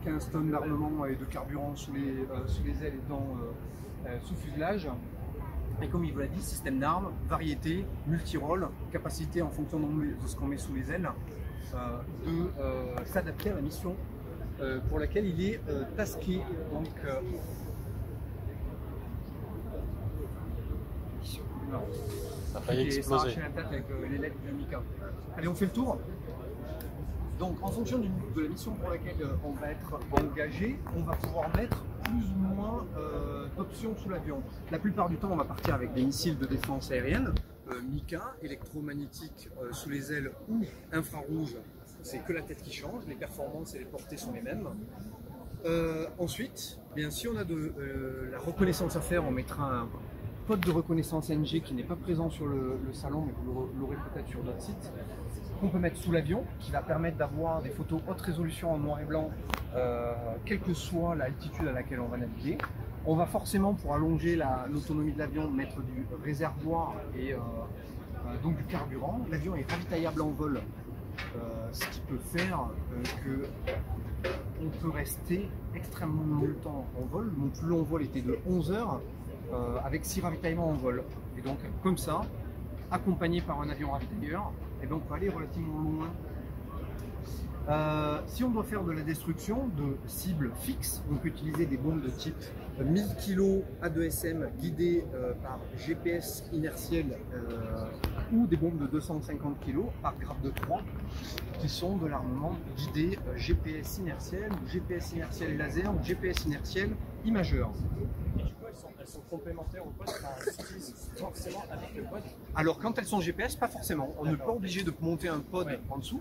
15 tonnes d'armement et de carburant sous les ailes et sous fuselage. Et comme il vous l'a dit, système d'armes, variété, multi-rôle, capacité en fonction de ce qu'on met sous les ailes, de s'adapter à la mission pour laquelle il est tasqué. Donc, ça a failli exploser. La tête avec les lettres de Mika. Allez, on fait le tour. Donc, en fonction de la mission pour laquelle on va être engagé, on va pouvoir mettre plus ou moins d'options sous l'avion. La plupart du temps, on va partir avec des missiles de défense aérienne, Mika, électromagnétique sous les ailes ou infrarouge. C'est que la tête qui change, les performances et les portées sont les mêmes. Ensuite, bien, si on a de la reconnaissance à faire, on mettra un pod de reconnaissance NG qui n'est pas présent sur le salon, mais vous l'aurez peut-être sur d'autres sites, qu'on peut mettre sous l'avion, qui va permettre d'avoir des photos haute résolution en noir et blanc, quelle que soit l'altitude à laquelle on va naviguer. On va forcément, pour allonger l'autonomie de l'avion, mettre du réservoir et donc du carburant. L'avion est ravitaillable en vol, ce qui peut faire qu'on peut rester extrêmement longtemps en vol. Mon plus long vol était de 11 heures. Avec 6 ravitaillements en vol. Et donc, comme ça, accompagné par un avion ravitailleur, et donc on peut aller relativement loin. Si on doit faire de la destruction de cibles fixes, on peut utiliser des bombes de type 1000 kg A2SM guidées par GPS inertiel ou des bombes de 250 kg par grade de 3 qui sont de l'armement guidé GPS inertiel ou GPS inertiel laser ou GPS inertiel imageur. Elles sont complémentaires au pod, ça s'utilise forcément avec le pod. Alors quand elles sont GPS, pas forcément. On n'est pas obligé de monter un pod en dessous.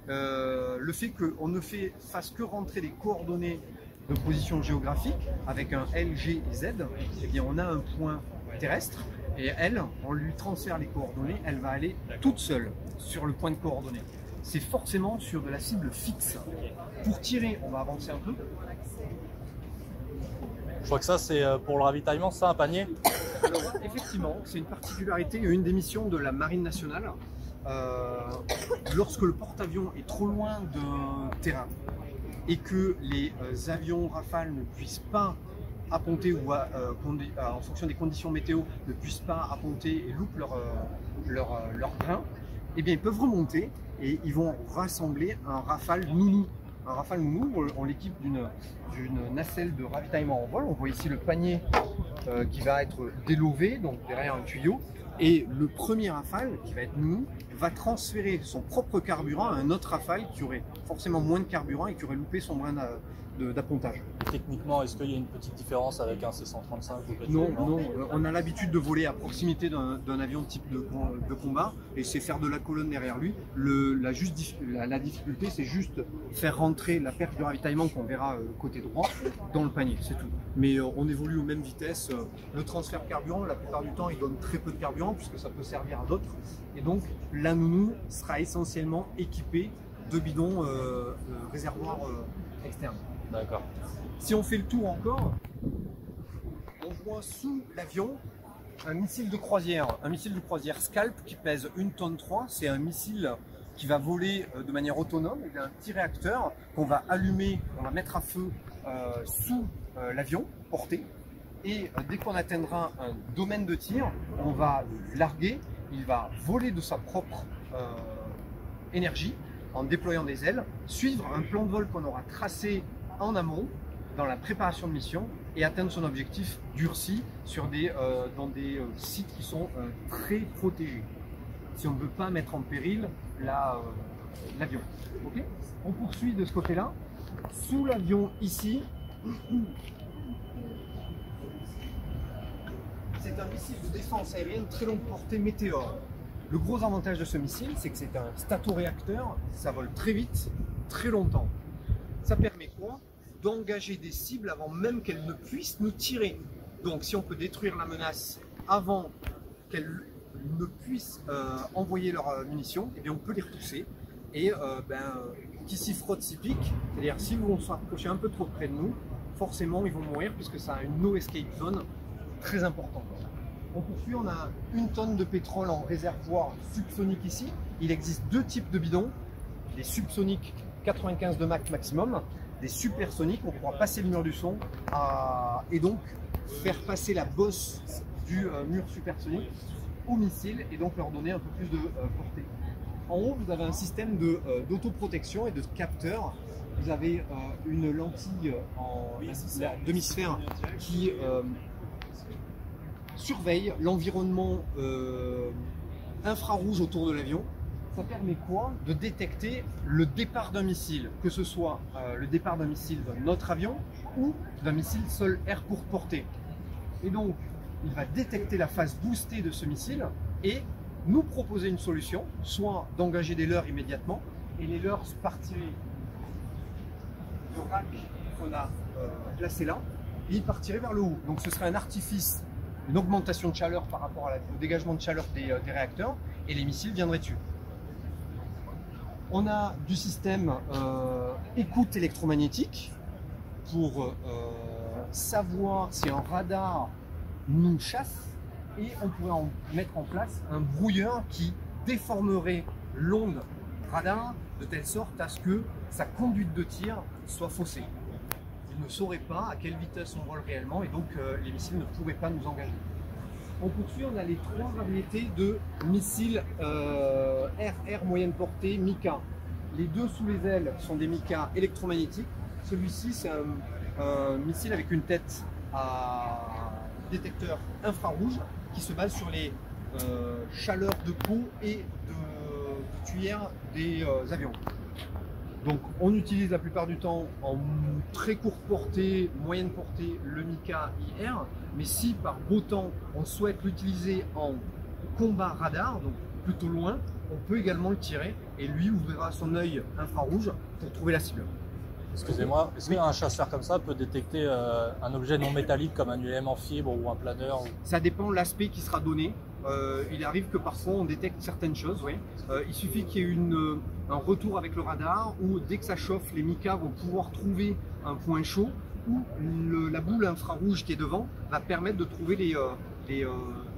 Le fait qu'on ne fasse que rentrer des coordonnées de position géographique avec un L, G et Z, eh bien on a un point terrestre et elle, on lui transfère les coordonnées, elle va aller toute seule sur le point de coordonnées. C'est forcément sur de la cible fixe. Pour tirer, on va avancer un peu. Je crois que ça, c'est pour le ravitaillement, ça, un panier? Alors, effectivement, c'est une particularité, une des missions de la Marine nationale. Lorsque le porte-avions est trop loin d'un terrain et que les avions Rafale ne puissent pas apponter ou en fonction des conditions météo ne puissent pas apponter et loupent leur train, eh bien ils peuvent remonter et ils vont rassembler un Rafale Nounou. Un Rafale Nounou, on l'équipe d'une nacelle de ravitaillement en vol. On voit ici le panier qui va être délové, donc derrière un tuyau. Et le premier Rafale, qui va être Nounou, va transférer son propre carburant à un autre Rafale qui aurait forcément moins de carburant et qui aurait loupé son brin d'appontage. Techniquement, est-ce qu'il y a une petite différence avec un C-135 ou Non, on a l'habitude de voler à proximité d'un avion type de combat et c'est faire de la colonne derrière lui. La difficulté, c'est juste faire rentrer la perte de ravitaillement qu'on verra côté droit dans le panier, c'est tout. Mais on évolue aux mêmes vitesses. Le transfert de carburant, la plupart du temps, il donne très peu de carburant puisque ça peut servir à d'autres. Et donc, la Nounou sera essentiellement équipée de bidons réservoirs externes. D'accord. Si on fait le tour encore, on voit sous l'avion un missile de croisière Scalp qui pèse 1,3 tonne. C'est un missile qui va voler de manière autonome. Il a un petit réacteur qu'on va allumer, on va mettre à feu sous l'avion porté. Et dès qu'on atteindra un domaine de tir, on va larguer, il va voler de sa propre énergie en déployant des ailes, suivre un plan de vol qu'on aura tracé en amont dans la préparation de mission et atteindre son objectif durci sur dans des sites qui sont très protégés. Si on ne veut pas mettre en péril l'avion. Okay, on poursuit de ce côté-là. Sous l'avion ici, c'est un missile de défense aérienne très longue portée Météor. Le gros avantage de ce missile, c'est que c'est un statoréacteur, ça vole très vite, très longtemps. Ça permet quoi? D'engager des cibles avant même qu'elles ne puissent nous tirer. Donc si on peut détruire la menace avant qu'elles ne puissent envoyer leurs munitions, eh bien on peut les repousser. Et qui s'y frotte s'y pique, c'est-à-dire si vous sont approchés un peu trop près de nous, forcément ils vont mourir puisque ça a une no escape zone très importante. On poursuit, on a 1 tonne de pétrole en réservoir subsonique ici. Il existe 2 types de bidons, des subsoniques 95 de Mach maximum, des supersoniques, on pourra passer le mur du son et donc faire passer la bosse du mur supersonique au missile et donc leur donner un peu plus de portée. En haut, vous avez un système d'autoprotection et de capteurs. Vous avez une lentille en demi-sphère qui surveille l'environnement infrarouge autour de l'avion. Ça permet quoi? De détecter le départ d'un missile, que ce soit le départ d'un missile de notre avion ou d'un missile sol air courte portée. Et donc, il va détecter la phase boostée de ce missile et nous proposer une solution, soit d'engager des leurres immédiatement, et les leurres partiraient du rack qu'on a placé là, et ils partiraient vers le haut. Donc ce serait un artifice, une augmentation de chaleur par rapport au dégagement de chaleur des réacteurs, et les missiles viendraient dessus. On a du système écoute électromagnétique pour savoir si un radar nous chasse, et on pourrait en mettre en place un brouilleur qui déformerait l'onde radar de telle sorte à ce que sa conduite de tir soit faussée. Il ne saurait pas à quelle vitesse on vole réellement et donc les missiles ne pourraient pas nous engager. On poursuit, on a les 3 variétés de missiles RR moyenne portée Mika. Les 2 sous les ailes sont des Mika électromagnétiques. Celui-ci c'est un missile avec une tête à détecteur infrarouge qui se base sur les chaleurs de peau et de tuyères des avions. Donc on utilise la plupart du temps en très courte portée, moyenne portée, le Mika IR, mais si par beau temps on souhaite l'utiliser en combat radar, donc plutôt loin, on peut également le tirer et lui ouvrira son œil infrarouge pour trouver la cible. Excusez-moi, est-ce qu'un chasseur comme ça peut détecter un objet non métallique comme un UM en fibre ou un planeur Ça dépend de l'aspect qui sera donné. Il arrive que parfois on détecte certaines choses, oui. Il suffit qu'il y ait un retour avec le radar ou dès que ça chauffe, les Mika vont pouvoir trouver un point chaud ou la boule infrarouge qui est devant va permettre de trouver les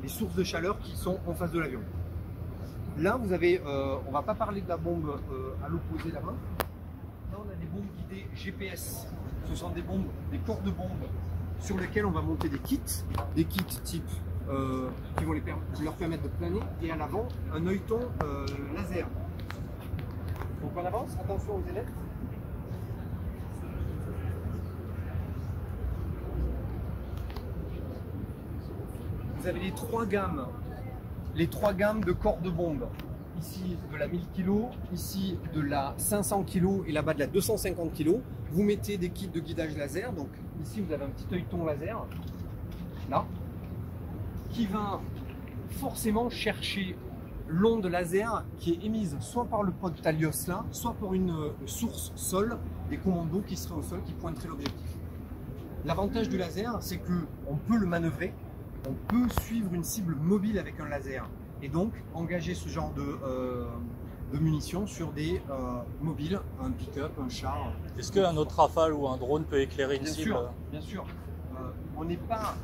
sources de chaleur qui sont en face de l'avion. Là, vous avez, on ne va pas parler de la bombe à l'opposé là-bas. Là, on a des bombes guidées GPS. Ce sont des bombes, des corps de bombes sur lesquels on va monter des kits type qui vont leur permettre de planer, et à l'avant un œilleton laser. Donc on avance, attention aux élèves. Vous avez les 3 gammes de corps de bombes. Ici de la 1000 kg, ici de la 500 kg et là-bas de la 250 kg. Vous mettez des kits de guidage laser. Donc ici vous avez un petit œilleton laser, là, qui va forcément chercher l'onde laser qui est émise soit par le pod Talios là, soit par une source sol, des commandos qui seraient au sol, qui pointeraient l'objectif. L'avantage du laser, c'est qu'on peut le manœuvrer, on peut suivre une cible mobile avec un laser et donc engager ce genre de munitions sur des mobiles, un pick-up, un char. Est-ce qu'un autre Rafale ou un drone peut éclairer une cible? Bien sûr. On n'est pas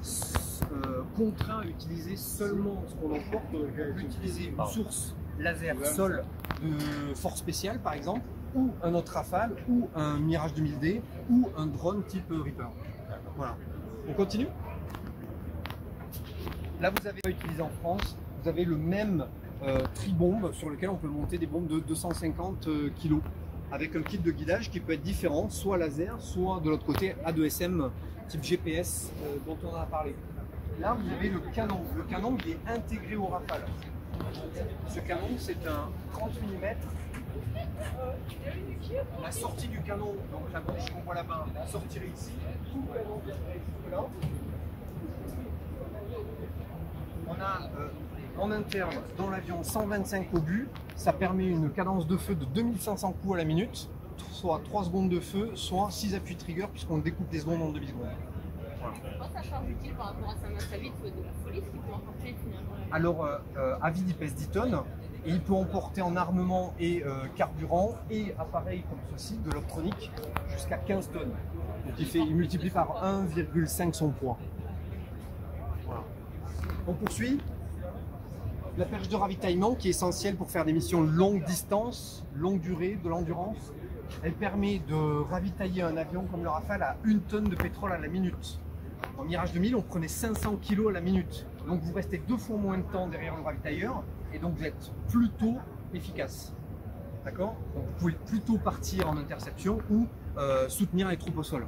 contraint à utiliser seulement ce qu'on emporte. On peut utiliser une source laser sol de force spéciale par exemple, ou un autre Rafale, ou un Mirage 2000D, ou un drone type Reaper. Voilà. On continue. Là vous avez utilisé en France, vous avez le même tribombe sur lequel on peut monter des bombes de 250 kg avec un kit de guidage qui peut être différent, soit laser, soit de l'autre côté A2SM type GPS dont on a parlé. Là vous avez le canon. Le canon il est intégré au Rafale. Ce canon c'est un 30 mm. La sortie du canon, donc la bouche qu'on voit là-bas, sortirait ici. Tout le canon est là. On a en interne dans l'avion 125 obus, ça permet une cadence de feu de 2500 coups à la minute, soit 3 secondes de feu, soit 6 appuis de trigger puisqu'on découpe les secondes en demi-secondes. Voilà. Ça change utile par rapport à sa masse à vide de la folie, ce qui peut emporter finalement. Alors, à vide il pèse 10 tonnes et il peut emporter en armement et carburant et appareil comme ceci, de l'optronique, jusqu'à 15 tonnes. Donc il multiplie par 1,5 son poids. Voilà. On poursuit. La perche de ravitaillement qui est essentielle pour faire des missions longue distance, longue durée, de l'endurance. Elle permet de ravitailler un avion comme le Rafale à 1 tonne de pétrole à la minute. En Mirage 2000, on prenait 500 kg à la minute. Donc vous restez 2 fois moins de temps derrière le ravitailleur et donc vous êtes plutôt efficace. D'accord? Donc vous pouvez plutôt partir en interception ou soutenir les troupes au sol.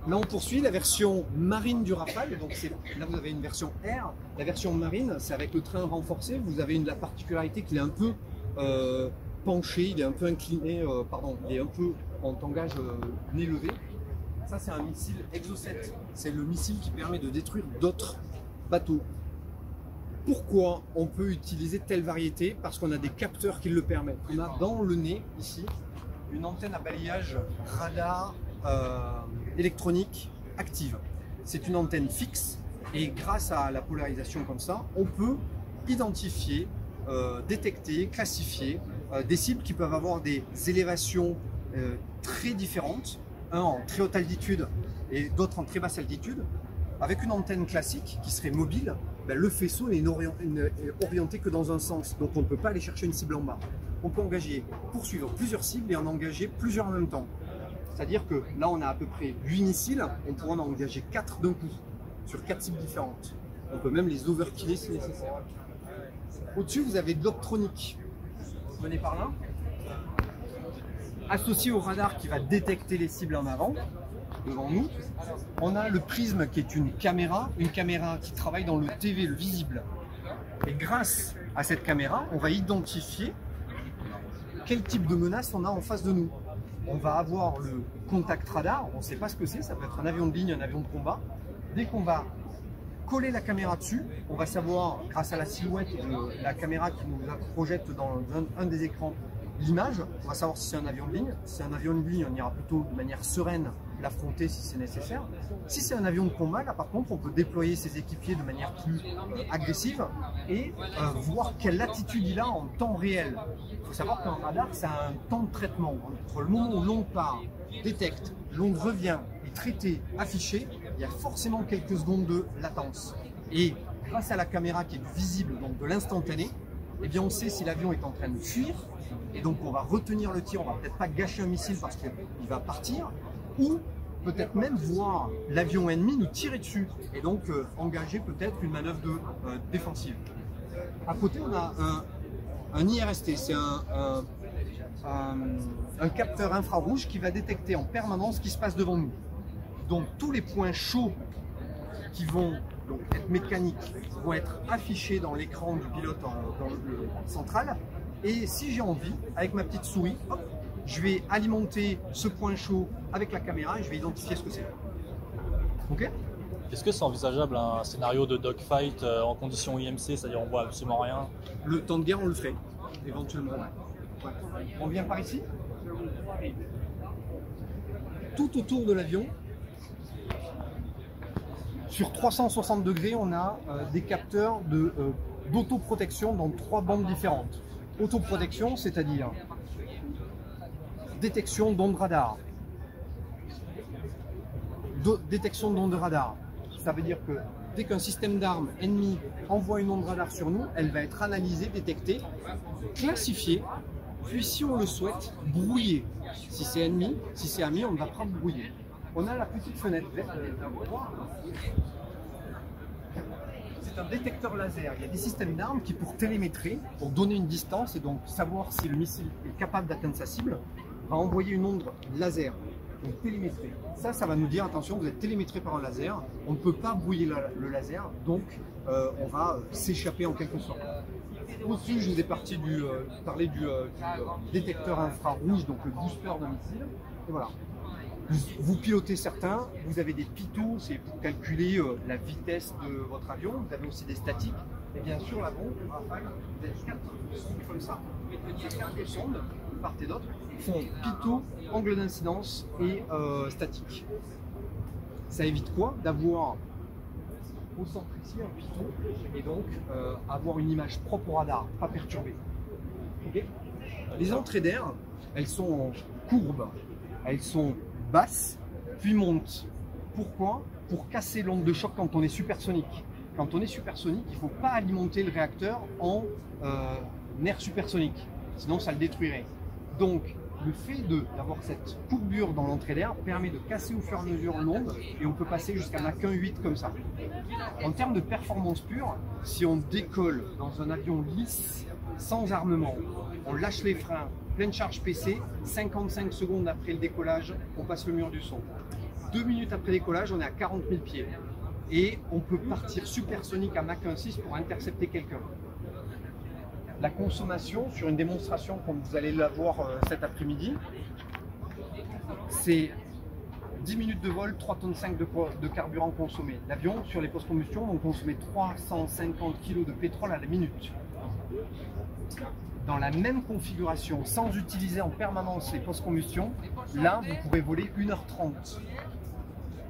Là on poursuit la version marine du Rafale. Donc là vous avez une version Air. La version marine, c'est avec le train renforcé. Vous avez la particularité qu'il est un peu penché, il est un peu incliné, il est un peu en tangage nez levé. Ça c'est un missile Exocet. C'est le missile qui permet de détruire d'autres bateaux. Pourquoi on peut utiliser telle variété? Parce qu'on a des capteurs qui le permettent. On a dans le nez, ici, une antenne à balayage radar électronique active. C'est une antenne fixe et grâce à la polarisation comme ça, on peut identifier, détecter, classifier des cibles qui peuvent avoir des élévations très différentes, un en très haute altitude et d'autres en très basse altitude. Avec une antenne classique qui serait mobile, le faisceau n'est orienté que dans un sens, donc on ne peut pas aller chercher une cible en bas. On peut poursuivre plusieurs cibles et en engager plusieurs en même temps. C'est-à-dire que là on a à peu près 8 missiles, on pourra en engager 4 d'un coup, sur 4 cibles différentes. On peut même les overkiller si nécessaire. Au-dessus vous avez de l'optronique. Venez par là. Associé au radar qui va détecter les cibles en avant, devant nous, on a le prisme qui est une caméra qui travaille dans le TV, le visible. Et grâce à cette caméra, on va identifier quel type de menace on a en face de nous. On va avoir le contact radar, on ne sait pas ce que c'est, ça peut être un avion de ligne, un avion de combat. Dès qu'on va coller la caméra dessus, on va savoir, grâce à la silhouette de la caméra qui nous projette dans un des écrans, l'image, on va savoir si c'est un avion de ligne. Si c'est un avion de ligne, on ira plutôt de manière sereine l'affronter si c'est nécessaire. Si c'est un avion de combat, là par contre, on peut déployer ses équipiers de manière plus agressive et voir quelle latitude il a en temps réel. Il faut savoir qu'un radar, c'est un temps de traitement. Entre le moment où l'onde part, détecte, l'onde revient, est traitée, affichée, il y a forcément quelques secondes de latence. Et grâce à la caméra qui est du visible, donc de l'instantané, eh bien on sait si l'avion est en train de fuir, et donc on va retenir le tir, on va peut-être pas gâcher un missile parce qu'il va partir, ou peut-être même voir l'avion ennemi nous tirer dessus, et donc engager peut-être une manœuvre défensive. À côté on a un IRST, c'est un capteur infrarouge qui va détecter en permanence ce qui se passe devant nous. Donc tous les points chauds qui vont être mécaniques vont être affichés dans l'écran du pilote dans le central. Et si j'ai envie, avec ma petite souris, hop, je vais alimenter ce point chaud avec la caméra et je vais identifier ce que c'est. Ok ? Est-ce que c'est envisageable un scénario de dogfight en conditions IMC, c'est-à-dire on voit absolument rien? Le temps de guerre, on le fait, éventuellement. Ouais. On vient par ici. Tout autour de l'avion, sur 360 degrés, on a des capteurs d'autoprotection dans 3 bandes différentes. Autoprotection, c'est-à-dire détection d'ondes radar. Détection d'ondes radar, ça veut dire que dès qu'un système d'armes ennemi envoie une onde radar sur nous, elle va être analysée, détectée, classifiée, puis si on le souhaite, brouillée. Si c'est ennemi, si c'est ami, on ne va pas brouiller. On a la petite fenêtre verte. C'est un détecteur laser. Il y a des systèmes d'armes qui, pour télémétrer, pour donner une distance et donc savoir si le missile est capable d'atteindre sa cible, va envoyer une onde laser. Donc télémétrer. Ça va nous dire, attention, vous êtes télémétré par un laser, on ne peut pas brouiller le laser, donc on va s'échapper en quelque sorte. Au-dessus, je vous ai parlé du détecteur infrarouge, donc le booster d'un missile. Et voilà. Vous pilotez certains, vous avez des pitot, c'est pour calculer la vitesse de votre avion. Vous avez aussi des statiques. Et bien sûr, la bombe, Rafale, vous avez 4 sondes comme ça. Les 4 sondes, de part et d'autre, font pitot, angle d'incidence et statique. Ça évite quoi? D'avoir au centre ici un pitot et donc avoir une image propre au radar, pas perturbée. Okay. Les entrées d'air, elles sont en courbe, elles sont basses, puis montent. Pourquoi? Pour casser l'onde de choc quand on est supersonique. quand on est supersonique, il ne faut pas alimenter le réacteur en air supersonique, sinon ça le détruirait. Donc le fait d'avoir cette courbure dans l'entrée d'air permet de casser au fur et à mesure l'onde et on peut passer jusqu'à Mach 1,8 comme ça. En termes de performance pure, si on décolle dans un avion lisse, sans armement, on lâche les freins, pleine charge PC, 55 secondes après le décollage, on passe le mur du son. 2 minutes après décollage, on est à 40 000 pieds. Et on peut partir supersonique à Mach 1,6 pour intercepter quelqu'un. La consommation, sur une démonstration comme vous allez la voir cet après-midi, c'est 10 minutes de vol, 3,5 tonnes de carburant consommé. L'avion, sur les post-combustion, on consommait 350 kg de pétrole à la minute. Dans la même configuration, sans utiliser en permanence les post-combustion, là, vous pourrez voler 1h30.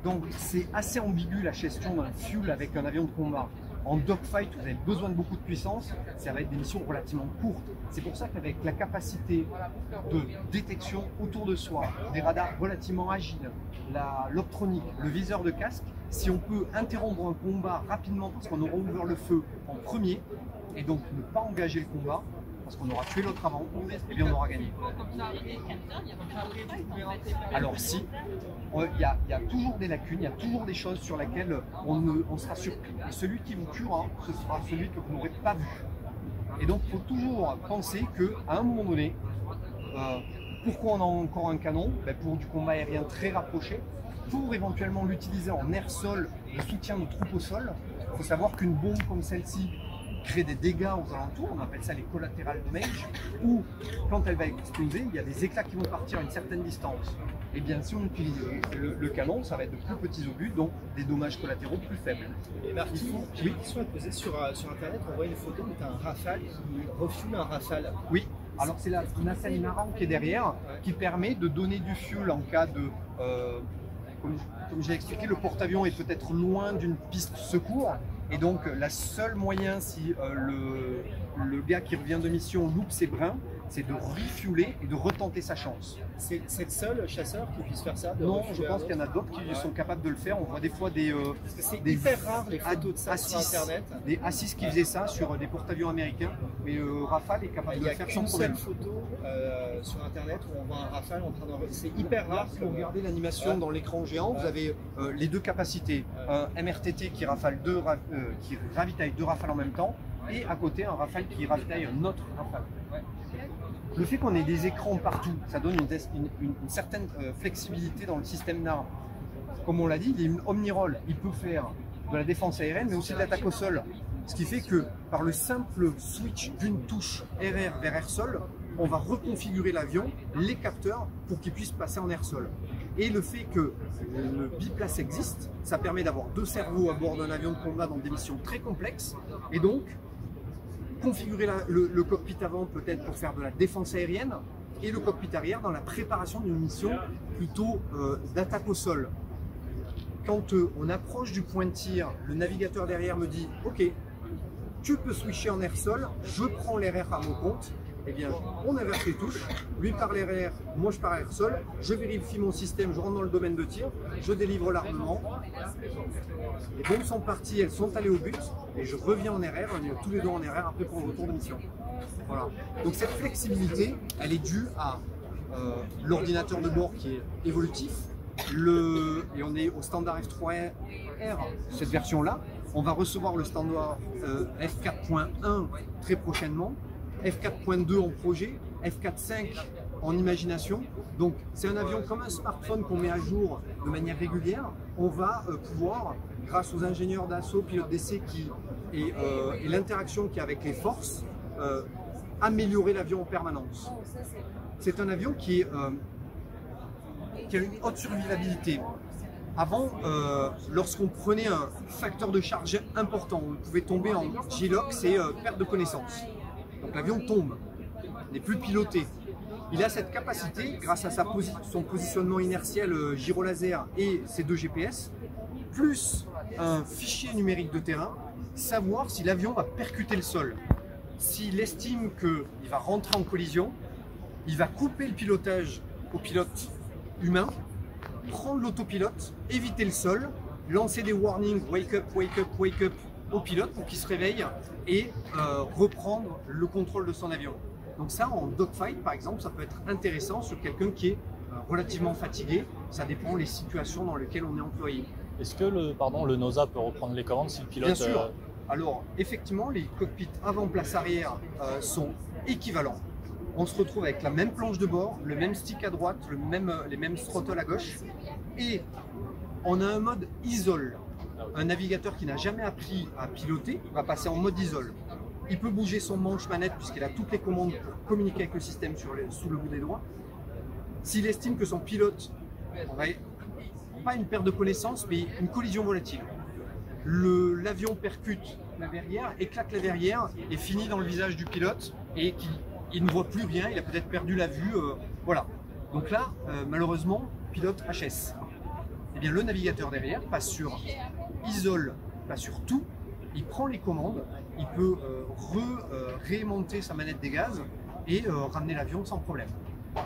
Donc, c'est assez ambigu la gestion d'un fuel avec un avion de combat. En dogfight, vous avez besoin de beaucoup de puissance, ça va être des missions relativement courtes. C'est pour ça qu'avec la capacité de détection autour de soi, des radars relativement agiles, l'optronique, le viseur de casque, si on peut interrompre un combat rapidement parce qu'on aura ouvert le feu en premier, et donc ne pas engager le combat, parce qu'on aura tué l'autre avant, et bien on aura gagné. Alors si, il y a toujours des lacunes, il y a toujours des choses sur lesquelles on sera surpris. Et celui qui vous tuera, ce sera celui que vous n'aurez pas vu. Et donc il faut toujours penser qu'à un moment donné, pourquoi on a encore un canon? Pour du combat aérien très rapproché, pour éventuellement l'utiliser en air-sol, le soutien de troupes au sol. Il faut savoir qu'une bombe comme celle-ci crée des dégâts aux alentours, on appelle ça les collateral damage, où quand elle va exploser, il y a des éclats qui vont partir à une certaine distance. Et bien si on utilise le canon, ça va être de plus petits obus, donc des dommages collatéraux plus faibles. Et Marty, j'ai une question à te poser sur internet, on voit une photo où tu as un Rafale qui refuel un Rafale. Oui, alors c'est la nacelle Naran qui est derrière, qui permet de donner du fuel en cas de... comme j'ai expliqué, le porte-avions est peut-être loin d'une piste secours. Et donc, la seule moyen, si le gars qui revient de mission loupe ses brins, c'est de refueler et de retenter sa chance. C'est le seul chasseur qui puisse faire ça? Non, je pense qu'il y en a d'autres qui sont capables de le faire. On voit des fois des... Parce que c'est hyper rare les photos de ça sur Internet. Des A6 qui faisaient ça sur des porte-avions américains. Mais Rafale est capable de le faire sans problème. Il y a une seule photo sur Internet où on voit un Rafale en train d'envoyer. C'est hyper rare. Si vous regardez l'animation dans l'écran géant, vous avez les deux capacités. Un MRTT qui ravitaille 2 Rafales en même temps, et à côté un Rafale qui ravitaille un autre Rafale. Le fait qu'on ait des écrans partout, ça donne une certaine flexibilité dans le système d'armes. Comme on l'a dit, il est une omni-role. Il peut faire de la défense aérienne, mais aussi de l'attaque au sol. Ce qui fait que par le simple switch d'une touche RR vers air-sol, on va reconfigurer l'avion, les capteurs, pour qu'ils puissent passer en air-sol. Et le fait que le biplace existe, ça permet d'avoir 2 cerveaux à bord d'un avion de combat dans des missions très complexes. Et donc, configurer le cockpit avant peut-être pour faire de la défense aérienne et le cockpit arrière dans la préparation d'une mission plutôt d'attaque au sol. Quand on approche du point de tir, le navigateur derrière me dit « Ok, tu peux switcher en air-sol, je prends l'RR à mon compte ». Eh bien, on inverse les touches, lui par l'RR, moi je pars air-sol, je vérifie mon système, je rentre dans le domaine de tir, je délivre l'armement. Les bombes sont parties, elles sont allées au but, et je reviens en RR, on est tous les deux en RR après pour le retour de mission. Voilà. Donc cette flexibilité, elle est due à l'ordinateur de bord qui est évolutif, et on est au standard F3R, cette version-là. On va recevoir le standard F4.1 très prochainement. F4.2 en projet, F4.5 en imagination. Donc c'est un avion comme un smartphone qu'on met à jour de manière régulière. On va pouvoir, grâce aux ingénieurs d'assaut, pilotes d'essai et l'interaction qu'il y a avec les forces, améliorer l'avion en permanence. C'est un avion qui a une haute survivabilité. Avant, lorsqu'on prenait un facteur de charge important, on pouvait tomber en G-LOC, c'est perte de connaissance. Donc l'avion tombe, n'est plus piloté. Il a cette capacité, grâce à son positionnement inertiel gyrolaser et ses 2 GPS, plus un fichier numérique de terrain, savoir si l'avion va percuter le sol. S'il estime qu'il va rentrer en collision, il va couper le pilotage au pilote humain, prendre l'autopilote, éviter le sol, lancer des warnings, wake up, au pilote pour qu'il se réveille et reprendre le contrôle de son avion. Donc ça, en dogfight par exemple, ça peut être intéressant sur quelqu'un qui est relativement fatigué. Ça dépend des situations dans lesquelles on est employé. Est-ce que le NOSA peut reprendre les commandes si le pilote... Bien sûr. Alors, effectivement, les cockpits avant, place arrière sont équivalents. On se retrouve avec la même planche de bord, le même stick à droite, les mêmes throttles à gauche. Et on a un mode isole. Un navigateur qui n'a jamais appris à piloter va passer en mode isole. Il peut bouger son manche manette puisqu'il a toutes les commandes pour communiquer avec le système sous le bout des doigts. S'il estime que son pilote aurait pas une perte de connaissance, mais une collision volatile. L'avion percute la verrière, éclate la verrière et finit dans le visage du pilote et il ne voit plus rien, il a peut-être perdu la vue. Voilà. Donc là, malheureusement, pilote HS. Eh bien, le navigateur derrière passe sur isole, passe sur tout, il prend les commandes, il peut réaimanter sa manette des gaz et ramener l'avion sans problème.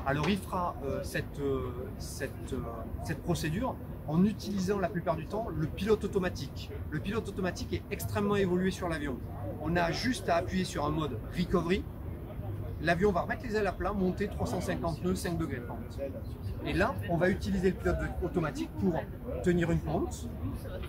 Alors il fera cette procédure en utilisant la plupart du temps le pilote automatique. Le pilote automatique est extrêmement évolué sur l'avion. On a juste à appuyer sur un mode recovery. L'avion va remettre les ailes à plat, monter 350 nœuds, 5 degrés de pente. Et là, on va utiliser le pilote automatique pour tenir une pente.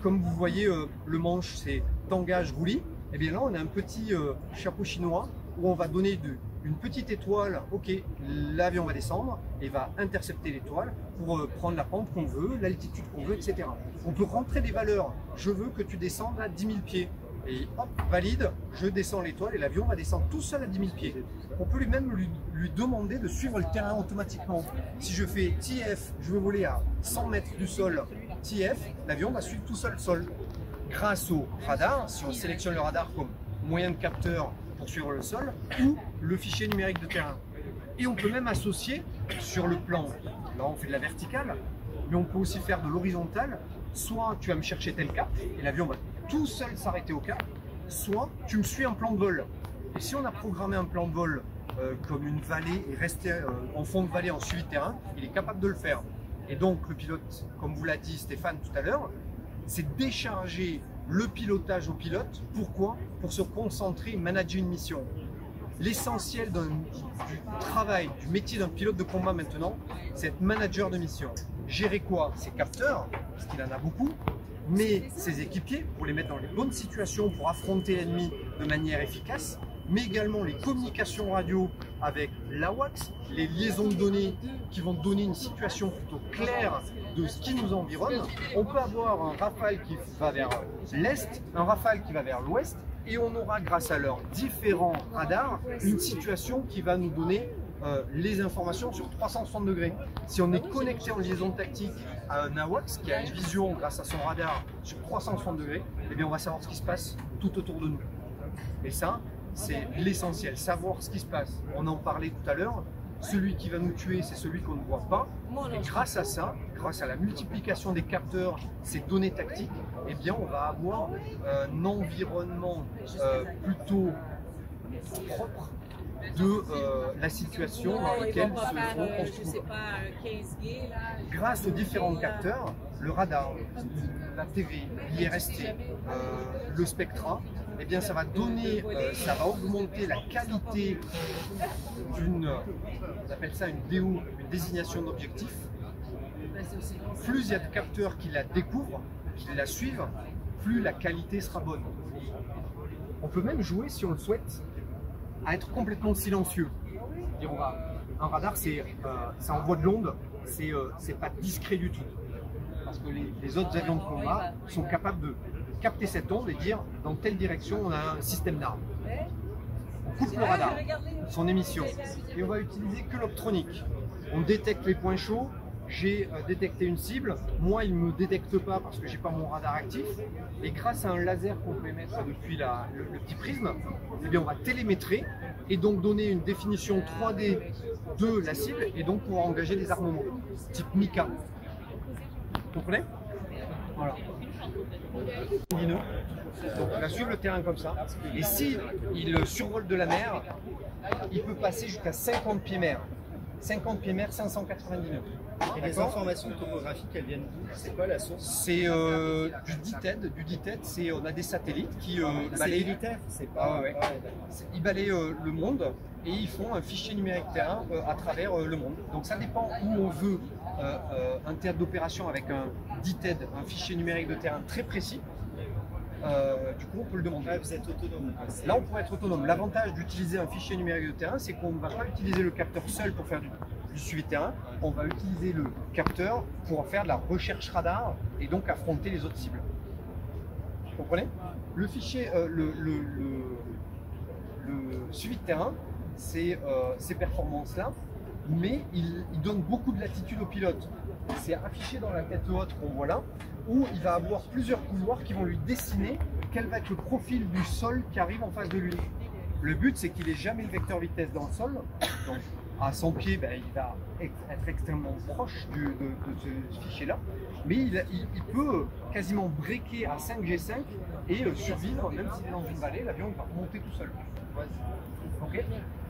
Comme vous voyez, le manche, c'est tangage roulis. Et bien là, on a un petit chapeau chinois où on va donner une petite étoile. Ok, l'avion va descendre et va intercepter l'étoile pour prendre la pente qu'on veut, l'altitude qu'on veut, etc. On peut rentrer des valeurs. Je veux que tu descendes à 10 000 pieds. Et hop, valide, je descends l'étoile et l'avion va descendre tout seul à 10 000 pieds. On peut même lui demander de suivre le terrain automatiquement. Si je fais TF, je veux voler à 100 mètres du sol, TF, l'avion va suivre tout seul le sol. Grâce au radar, si on sélectionne le radar comme moyen de capteur pour suivre le sol, ou le fichier numérique de terrain. Et on peut même associer sur le plan, là on fait de la verticale, mais on peut aussi faire de l'horizontale. Soit tu vas me chercher tel cap et l'avion va tout seul s'arrêter au cap, soit tu me suis un plan de vol. Et si on a programmé un plan de vol comme une vallée et rester en fond de vallée en suivi de terrain, il est capable de le faire. Et donc le pilote, comme vous l'a dit Stéphane tout à l'heure, c'est décharger le pilotage au pilote. Pourquoi? Pour se concentrer et manager une mission. L'essentiel du travail, du métier d'un pilote de combat maintenant, c'est être manager de mission. Gérer quoi? Ses capteurs, parce qu'il en a beaucoup, mais ses équipiers pour les mettre dans les bonnes situations pour affronter l'ennemi de manière efficace, mais également les communications radio avec l'AWACS, les liaisons de données qui vont donner une situation plutôt claire de ce qui nous environne. On peut avoir un Rafale qui va vers l'Est, un Rafale qui va vers l'Ouest, et on aura, grâce à leurs différents radars, une situation qui va nous donner les informations sur 360 degrés. Si on est connecté en liaison tactique à un AWACS qui a une vision grâce à son radar sur 360 degrés, eh bien on va savoir ce qui se passe tout autour de nous. Et ça, c'est l'essentiel, savoir ce qui se passe. On en parlait tout à l'heure, celui qui va nous tuer, c'est celui qu'on ne voit pas. Et grâce à ça, grâce à la multiplication des capteurs, ces données tactiques, eh bien on va avoir un environnement plutôt propre de la situation dans laquelle on se trouve. Grâce aux différents capteurs, le radar, la TV, l'IRST, le Spectra, eh bien ça va donner, ça va augmenter la qualité d'une, on appelle ça une DO, une désignation d'objectif. Plus il y a de capteurs qui la découvrent, qui la suivent, plus la qualité sera bonne. On peut même jouer, si on le souhaite, à être complètement silencieux. Un radar, ça envoie de l'onde, c'est pas discret du tout. Parce que les autres avions de combat sont capables de capter cette onde et dire dans telle direction on a un système d'armes. On coupe le radar, son émission, et on va utiliser que l'optronique. On détecte les points chauds. J'ai détecté une cible, moi il ne me détecte pas parce que j'ai pas mon radar actif, et grâce à un laser qu'on peut émettre depuis le petit prisme, eh bien on va télémétrer et donc donner une définition 3D de la cible et donc pouvoir engager des armements type Mika. Vous comprenez? Voilà. Donc il va suivre le terrain comme ça, et si il survole de la mer, il peut passer jusqu'à 50 pieds mer. 50 pieds mer, 590 nœuds. Et les D'accord. informations topographiques, elles viennent d'où? C'est quoi la source? C'est du DITED. Du DITED, on a des satellites qui C'est balayent, militaire, c'est pas. Ah ouais. d'accord. ils balayent le monde et ils font un fichier numérique terrain à travers le monde. Donc ça dépend où on veut un théâtre d'opération avec un DITED, un fichier numérique de terrain très précis. Du coup, on peut le demander. Ouais, vous êtes autonome. Là, on pourrait être autonome. L'avantage d'utiliser un fichier numérique de terrain, c'est qu'on ne va pas utiliser le capteur seul pour faire du suivi de terrain. On va utiliser le capteur pour faire de la recherche radar et donc affronter les autres cibles. Vous comprenez? Le fichier, le suivi de terrain, c'est ces performances-là, mais il donne beaucoup de latitude au pilote. C'est affiché dans la tête haute qu'on voit là, où il va avoir plusieurs couloirs qui vont lui dessiner quel va être le profil du sol qui arrive en face de lui. Le but, c'est qu'il n'ait jamais le vecteur vitesse dans le sol. Donc, à 100 pieds, ben, il va être extrêmement proche de ce fichier-là. Mais il peut quasiment breaker à 5G5 et survivre, même s'il est dans une vallée, l'avion va monter tout seul. Ok,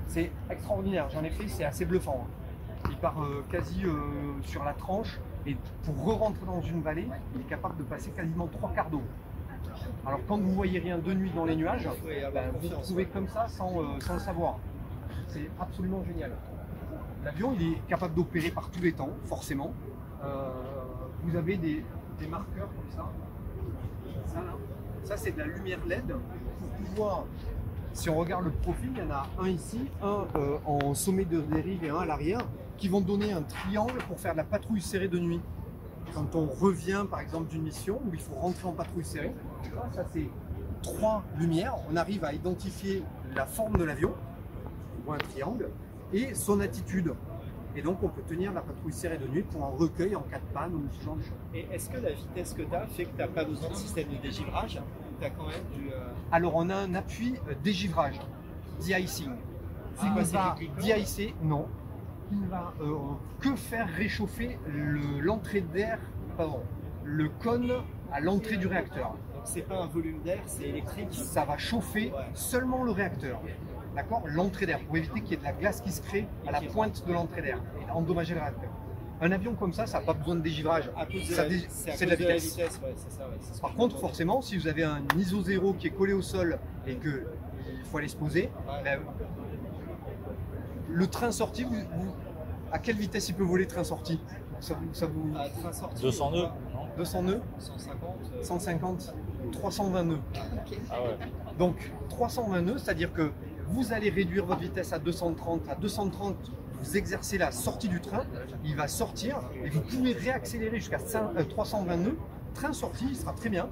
c'est extraordinaire. J'en ai fait, c'est assez bluffant. Hein. Il part quasi sur la tranche et pour re-rentrer dans une vallée, il est capable de passer quasiment 3 quarts d'eau. Alors quand vous voyez rien de nuit dans les nuages, ben, vous vous retrouvez comme ça sans le savoir. C'est absolument génial. L'avion, il est capable d'opérer par tous les temps, forcément. Vous avez des marqueurs comme ça. Ça, là. Ça, c'est de la lumière LED pour pouvoir. Si on regarde le profil, il y en a un ici, un en sommet de dérive et un à l'arrière, qui vont donner un triangle pour faire de la patrouille serrée de nuit. Quand on revient par exemple d'une mission où il faut rentrer en patrouille serrée, ça c'est 3 lumières, on arrive à identifier la forme de l'avion, on voit un triangle, et son attitude. Et donc on peut tenir la patrouille serrée de nuit pour un recueil en cas de panne ou ce genre de choses. Et est-ce que la vitesse que tu as fait que tu n'as pas besoin de système de dégivrage? Tu as quand même du. Alors on a un appui dégivrage, de-icing. C'est quoi, c'est va du clic-blanc? de-icer, non. Il ne va que faire réchauffer l'entrée d'air, pardon, le cône à l'entrée du réacteur. Donc c'est pas un volume d'air, c'est électrique. Ça va chauffer seulement le réacteur. D'accord? L'entrée d'air, pour éviter qu'il y ait de la glace qui se crée à la pointe de l'entrée d'air et endommager le réacteur. Un avion comme ça n'a pas besoin de dégivrage. À cause de Ça la, dé- c'est à c'est cause de la vitesse. ouais, c'est ça. Ouais, c'est ce Par que je contre, me forcément, si vous avez un ISO 0 qui est collé au sol et qu'il faut aller se poser, Ouais. ben, le train sorti, à quelle vitesse il peut voler train sorti? Ça vous À train sorti, 200 nœuds, non? 200 nœuds, 150. 150, 320 nœuds. Ah ouais. Donc 320 nœuds, c'est-à-dire que vous allez réduire votre vitesse à 230. À 230, vous exercez la sortie du train, il va sortir et vous pouvez réaccélérer jusqu'à 320 nœuds. Train sorti, il sera très bien.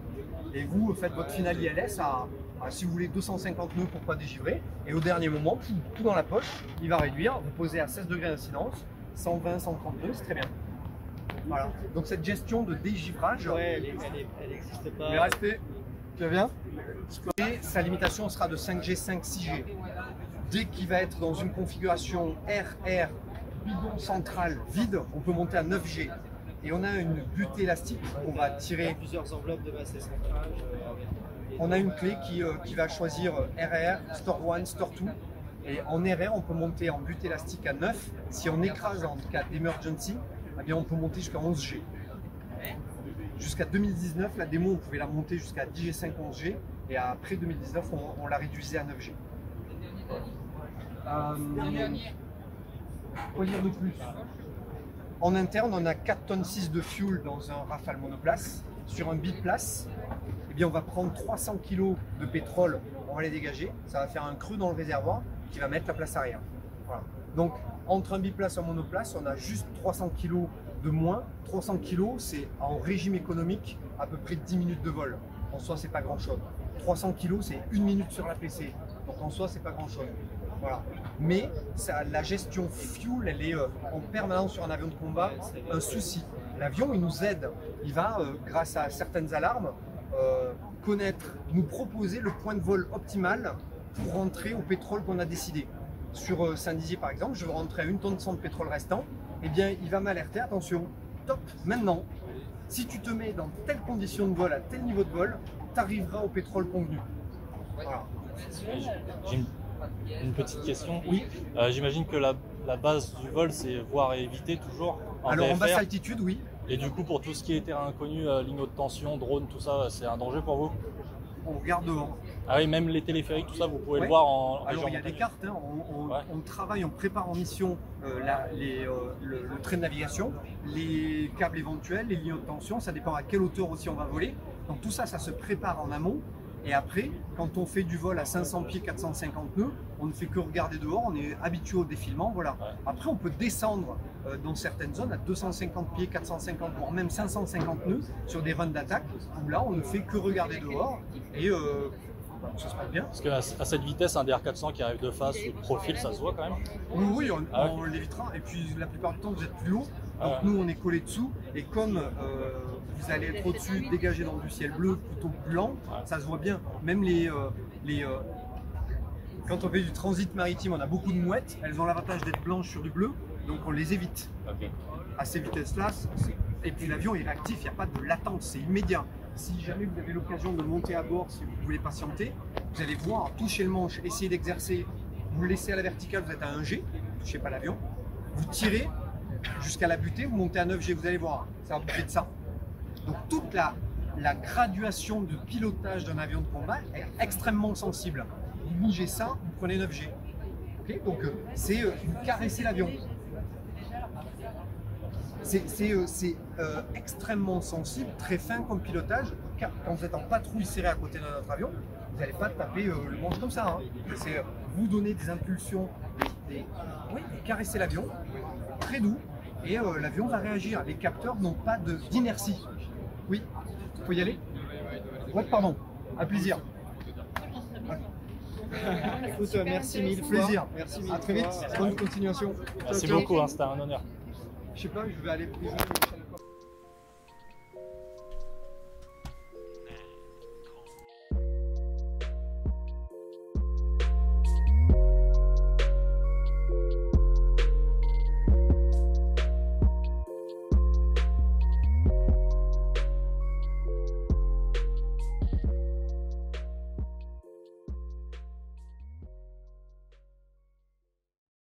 Et vous faites votre finale ILS à, si vous voulez, 250 nœuds pour ne pas dégivrer. Et au dernier moment, tout dans la poche, il va réduire. Vous posez à 16 degrés d'incidence, 120, 130 nœuds, c'est très bien. Voilà. Donc cette gestion de dégivrage, Ouais, elle n'existe pas. mais restez, tu vas bien? Et sa limitation sera de 5G, 5, 6G. Dès qu'il va être dans une configuration RR, bidon central, vide, on peut monter à 9G. Et on a une butée élastique qu'on va Il y a tirer. plusieurs enveloppes de masse et centrage. On a une clé qui va choisir RR, Store 1, Store 2. Et en RR, on peut monter en butée élastique à 9. Si on écrase en cas d'emergency, eh bien on peut monter jusqu'à 11G. Jusqu'à 2019, la démo, on pouvait la monter jusqu'à 10G5, 11G. Et après 2019, on l'a réduisait à 9G. Quoi dire de plus? En interne, on a 4 tonnes 6 de fuel dans un Rafale monoplace. Sur un biplace, eh bien, on va prendre 300 kg de pétrole, on va les dégager. Ça va faire un creux dans le réservoir qui va mettre la place arrière. Voilà. Donc, entre un biplace et un monoplace, on a juste 300 kg de moins. 300 kg, c'est en régime économique à peu près 10 minutes de vol. En soi, c'est pas grand-chose. 300 kg, c'est 1 minute sur la PC. Donc, en soi, c'est pas grand-chose. Voilà. Mais la gestion fuel, elle est en permanence sur un avion de combat un souci. L'avion, il nous aide. Il va, grâce à certaines alarmes, connaître, nous proposer le point de vol optimal pour rentrer au pétrole qu'on a décidé. Sur Saint-Dizier, par exemple, je veux rentrer à 1 tonne 100 de pétrole restant. Eh bien, il va m'alerter, attention, top, maintenant, si tu te mets dans telles conditions de vol, à tel niveau de vol, tu arriveras au pétrole convenu. Voilà. Une petite question. Oui. J'imagine que la base du vol, c'est voir et éviter toujours en Alors en VFR. basse altitude, oui. Et du coup, pour tout ce qui est terrain inconnu, ligne haute tension, drone, tout ça, c'est un danger pour vous? On regarde devant. Ah oui, même les téléphériques, tout ça, vous pouvez Ouais. le voir en Alors région il y a des montagne. cartes, hein. Ouais. On travaille, on prépare en mission le trait de navigation, les câbles éventuels, les lignes haute tension, ça dépend à quelle hauteur aussi on va voler. Donc tout ça, ça se prépare en amont. Et après, quand on fait du vol à 500 pieds, 450 nœuds, on ne fait que regarder dehors, on est habitué au défilement, voilà. Ouais. Après, on peut descendre dans certaines zones à 250 pieds, 450, voire même 550 nœuds sur des runs d'attaque, où là, on ne fait que regarder dehors et ça se passe bien. Parce qu'à cette vitesse, un DR400 qui arrive de face ou de profil, ça se voit quand même. Oui, Ah ouais. on l'évitera. Et puis la plupart du temps, vous êtes plus lourd. Ah Donc ouais. nous, on est collé dessous. Et comme vous allez être au-dessus, dégagé dans du ciel bleu, plutôt blanc, Ouais. ça se voit bien. Même quand on fait du transit maritime, on a beaucoup de mouettes. Elles ont l'avantage d'être blanches sur du bleu. Donc on les évite. Ok. À ces vitesses-là. Et puis l'avion est réactif, il n'y a pas de latence, c'est immédiat. Si jamais vous avez l'occasion de monter à bord, si vous voulez patienter, vous allez voir, toucher le manche, essayer d'exercer, vous le laissez à la verticale, vous êtes à 1 G, vous ne touchez pas l'avion, vous tirez jusqu'à la butée, vous montez à 9 G, vous allez voir, ça va bouger de ça. Donc toute la graduation de pilotage d'un avion de combat est extrêmement sensible. Vous bougez ça, vous prenez 9 G. Okay, donc c'est vous caressez l'avion. C'est extrêmement sensible, très fin comme pilotage. Car quand vous êtes en patrouille serrée à côté de notre avion, vous n'allez pas taper le manche comme ça. Hein. C'est vous donner des impulsions, vous caressez l'avion, très doux, et l'avion va réagir. Les capteurs n'ont pas d'inertie. Oui, il faut y aller. Ouais, pardon, à plaisir. Écoute, merci mille fois. Plaisir. Merci mille À très vite, fois. bonne continuation. Merci Ciao, ciao. beaucoup, hein, c'était un honneur. Je sais pas, je vais aller déjeuner.